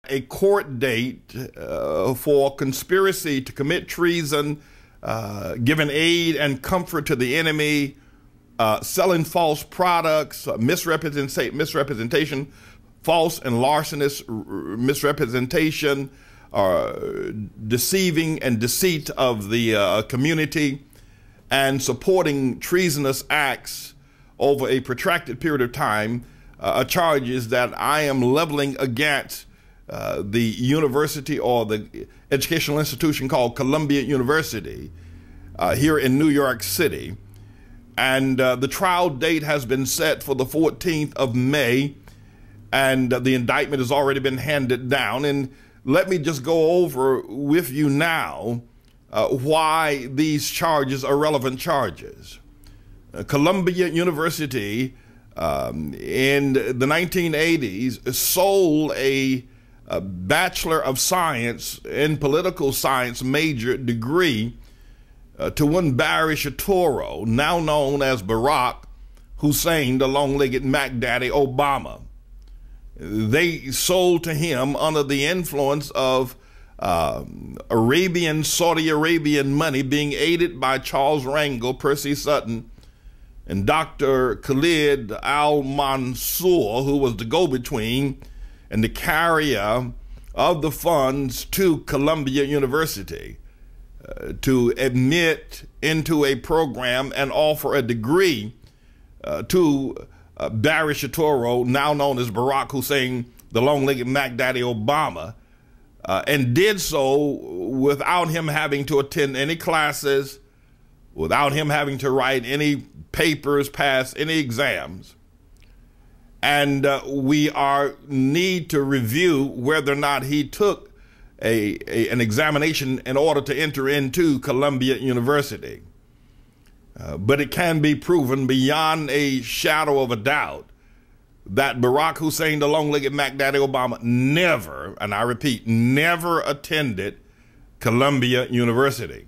a court date for conspiracy to commit treason, giving aid and comfort to the enemy, selling false products, misrepresentation, false and larcenous misrepresentation, deceiving and deceit of the community, and supporting treasonous acts over a protracted period of time, charges that I am leveling against the university or the educational institution called Columbia University here in New York City. And the trial date has been set for the 14th of May, and the indictment has already been handed down. And let me just go over with you now why these charges are relevant charges. Columbia University in the 1980s sold a Bachelor of Science in Political Science major degree to one Barry Shatoro, now known as Barack Hussein, the long-legged Mac Daddy Obama. They sold to him under the influence of Saudi Arabian money being aided by Charles Rangel, Percy Sutton, and Dr. Khalid al-Mansour, who was the go-between and the carrier of the funds to Columbia University to admit into a program and offer a degree to Barry Shatoro, now known as Barack Hussein, the long-legged Mac Daddy Obama, and did so without him having to attend any classes, without him having to write any papers, pass any exams. And we need to review whether or not he took an examination in order to enter into Columbia University. But it can be proven beyond a shadow of a doubt that Barack Hussein, the long-legged Mac Daddy Obama, never, and I repeat, never attended Columbia University.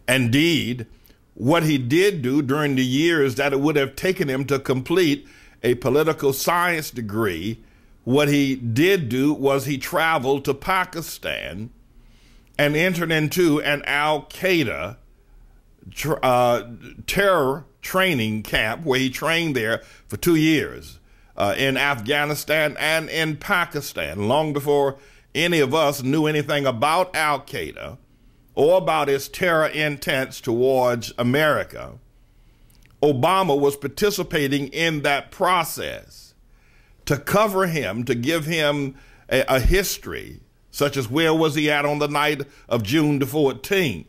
Indeed, what he did do during the years that it would have taken him to complete a political science degree, what he did do was he traveled to Pakistan and entered into an Al-Qaeda terror training camp where he trained there for 2 years in Afghanistan and in Pakistan, long before any of us knew anything about Al-Qaeda or about its terror intents towards America. Obama was participating in that process to cover him, to give him a history, such as where was he at on the night of June the 14th.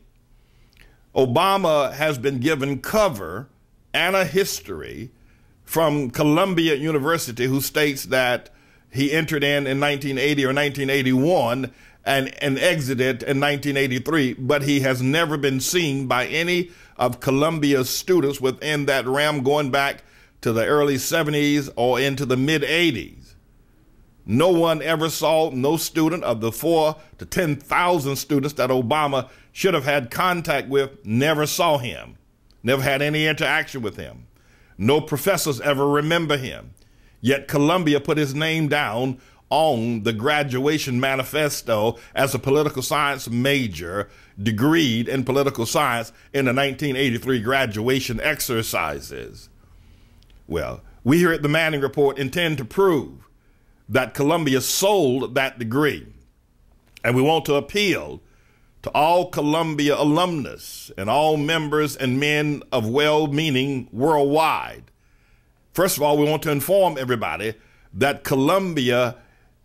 Obama has been given cover and a history from Columbia University, who states that he entered in 1980 or 1981 and exited in 1983, but he has never been seen by any of Columbia's students within that realm going back to the early 70s or into the mid 80s. No one ever saw, no student of the 4,000 to 10,000 students that Obama should have had contact with, never saw him, never had any interaction with him. No professors ever remember him. Yet Columbia put his name down on the graduation manifesto as a political science major, degreed in political science in the 1983 graduation exercises. Well, we here at the Manning Report intend to prove that Columbia sold that degree, and we want to appeal to all Columbia alumnus and all members and men of well-meaning worldwide. First of all, we want to inform everybody that Columbia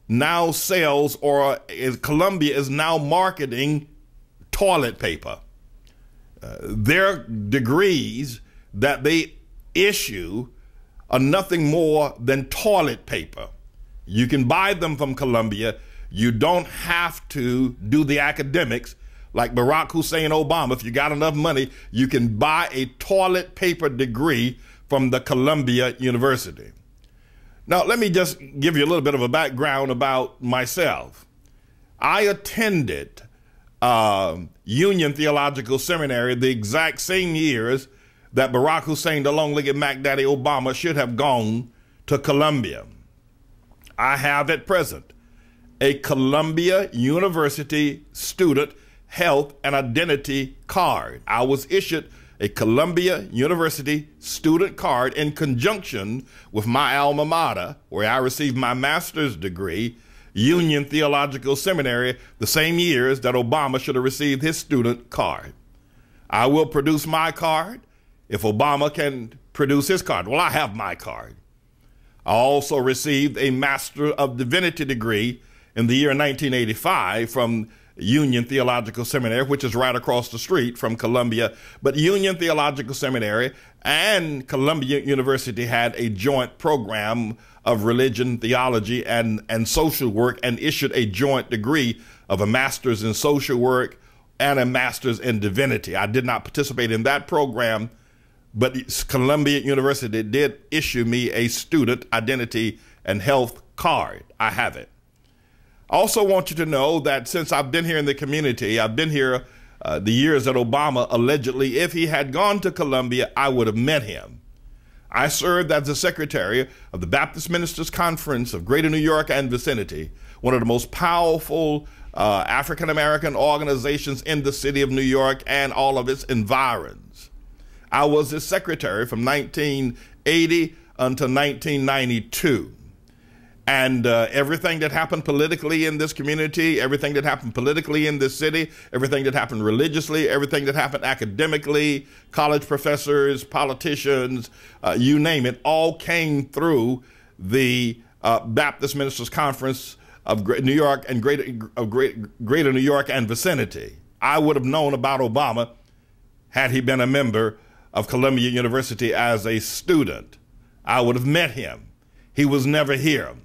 now sells, or Columbia is now marketing toilet paper. Their degrees that they issue are nothing more than toilet paper. You can buy them from Columbia. You don't have to do the academics like Barack Hussein Obama. If you got enough money, you can buy a toilet paper degree from the Columbia University. Now, let me just give you a little bit of a background about myself. I attended Union Theological Seminary the exact same years that Barack Hussein, the long-legged Mac Daddy Obama, should have gone to Columbia. I have at present a Columbia University student health and identity card. I was issued a Columbia University student card in conjunction with my alma mater, where I received my master's degree, Union Theological Seminary, the same years that Obama should have received his student card. I will produce my card if Obama can produce his card. Well, I have my card. I also received a Master of Divinity degree in the year 1985 from Union Theological Seminary, which is right across the street from Columbia. But Union Theological Seminary and Columbia University had a joint program of religion, theology, and social work, and issued a joint degree of a master's in social work and a master's in divinity. I did not participate in that program, but Columbia University did issue me a student identity and health card. I have it. I also want you to know that since I've been here in the community, I've been here the years that Obama allegedly, if he had gone to Columbia, I would have met him. I served as the secretary of the Baptist Ministers Conference of Greater New York and vicinity, one of the most powerful African-American organizations in the city of New York and all of its environs. I was his secretary from 1980 until 1992. And everything that happened politically in this community, everything that happened politically in this city, everything that happened religiously, everything that happened academically, college professors, politicians, you name it, all came through the Baptist Ministers Conference of New York and Greater New York and vicinity. I would have known about Obama had he been a member of Columbia University as a student. I would have met him. He was never here.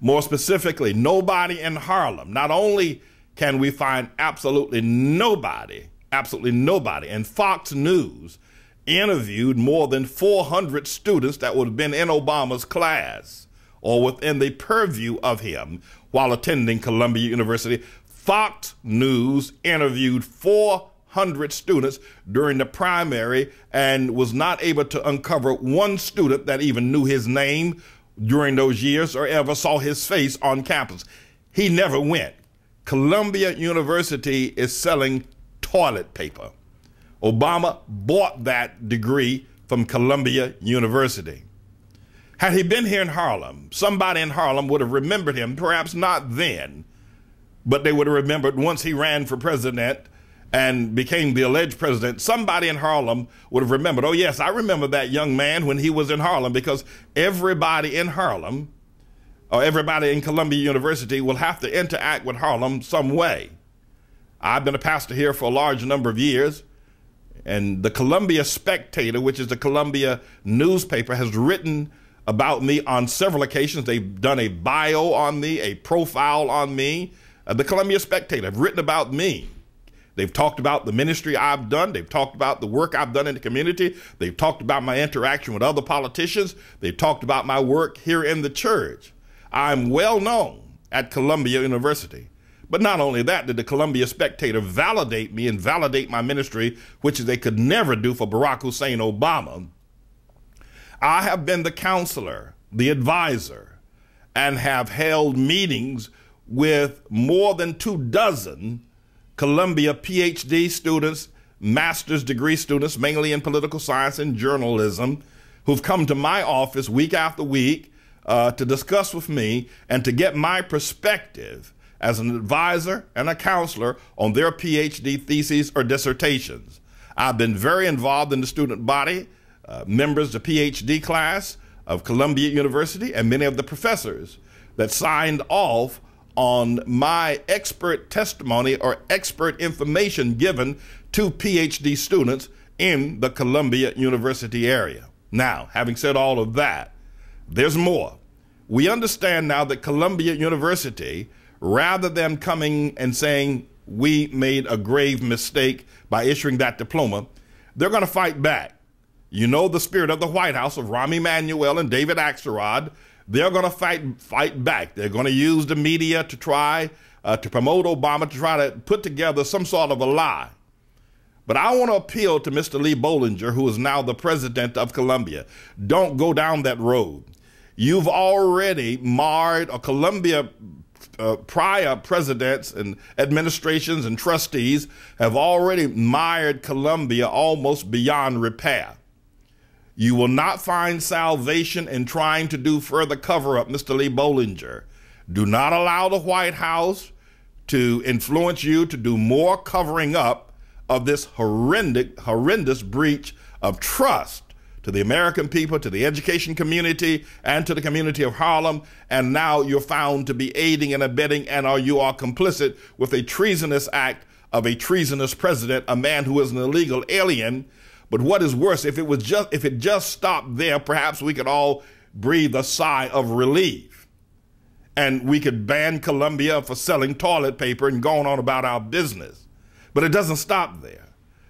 More specifically, nobody in Harlem. Not only can we find absolutely nobody, and Fox News interviewed more than 400 students that would have been in Obama's class or within the purview of him while attending Columbia University. Fox News interviewed 400 students during the primary and was not able to uncover one student that even knew his name during those years or ever saw his face on campus. He never went. Columbia University is selling toilet paper. Obama bought that degree from Columbia University. Had he been here in Harlem, somebody in Harlem would have remembered him, perhaps not then, but they would have remembered once he ran for president and became the alleged president. Somebody in Harlem would have remembered, oh yes, I remember that young man when he was in Harlem, because everybody in Harlem or everybody in Columbia University will have to interact with Harlem some way. I've been a pastor here for a large number of years, and the Columbia Spectator, which is the Columbia newspaper, has written about me on several occasions. They've done a bio on me, a profile on me. The Columbia Spectator have written about me. They've talked about the ministry I've done. They've talked about the work I've done in the community. They've talked about my interaction with other politicians. They've talked about my work here in the church. I'm well known at Columbia University. But not only that, did the Columbia Spectator validate me and validate my ministry, which they could never do for Barack Hussein Obama. I have been the counselor, the advisor, and have held meetings with more than 24 Columbia PhD students, master's degree students, mainly in political science and journalism, who've come to my office week after week to discuss with me and to get my perspective as an advisor and a counselor on their PhD theses or dissertations. I've been very involved in the student body, members of the PhD class of Columbia University, and many of the professors that signed off on my expert testimony or expert information given to PhD students in the Columbia University area. Now, having said all of that, there's more. We understand now that Columbia University, rather than coming and saying we made a grave mistake by issuing that diploma, they're going to fight back. You know the spirit of the White House of Rahm Emanuel and David Axelrod. They're going to fight back. They're going to use the media to try to promote Obama, to try to put together some sort of a lie. But I want to appeal to Mr. Lee Bollinger, who is now the president of Columbia. Don't go down that road. You've already marred, or Columbia prior presidents and administrations and trustees have already mired Colombia almost beyond repair. You will not find salvation in trying to do further cover-up, Mr. Lee Bollinger. Do not allow the White House to influence you to do more covering up of this horrendous breach of trust to the American people, to the education community, and to the community of Harlem. And now you're found to be aiding and abetting, and you are complicit with a treasonous act of a treasonous president, a man who is an illegal alien. But what is worse, if it just stopped there, perhaps we could all breathe a sigh of relief. And we could ban Colombia for selling toilet paper and going on about our business. But it doesn't stop there.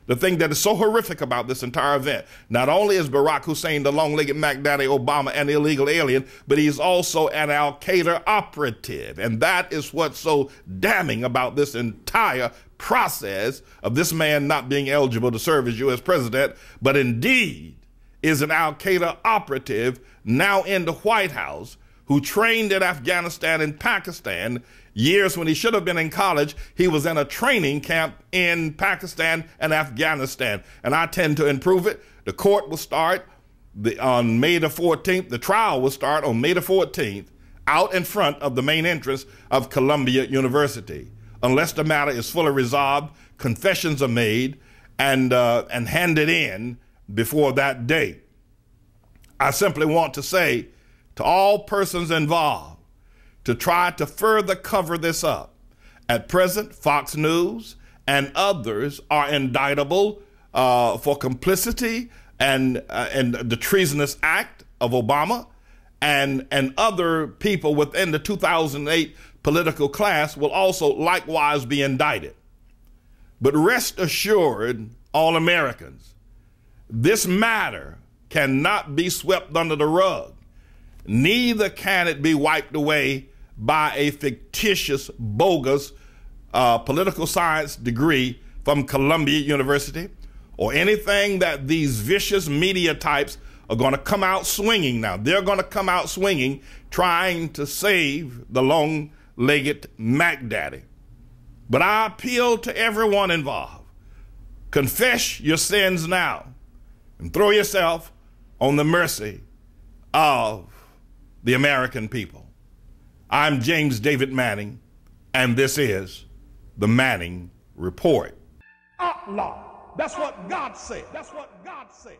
The thing that is so horrific about this entire event, not only is Barack Hussein the long-legged Mac Daddy Obama an illegal alien, but he's also an Al-Qaeda operative. And that is what's so damning about this entire process of this man not being eligible to serve as U.S. president, but indeed is an Al-Qaeda operative now in the White House who trained in Afghanistan and Pakistan. Years when he should have been in college, he was in a training camp in Pakistan and Afghanistan. And I tend to improve it. The court will start on May the 14th. The trial will start on May the 14th out in front of the main entrance of Columbia University. Unless the matter is fully resolved, confessions are made and handed in before that date. I simply want to say to all persons involved to try to further cover this up. At present, Fox News and others are indictable for complicity and the treasonous act of Obama, and other people within the 2008 political class will also likewise be indicted. But rest assured, all Americans, this matter cannot be swept under the rug. Neither can it be wiped away by a fictitious, bogus political science degree from Columbia University, or anything that these vicious media types are going to come out swinging now. They're going to come out swinging, trying to save the long-legged Mac Daddy. But I appeal to everyone involved. Confess your sins now and throw yourself on the mercy of the American people. I'm James David Manning, and this is the Manning Report. ATLAH. That's what God said. That's what God said.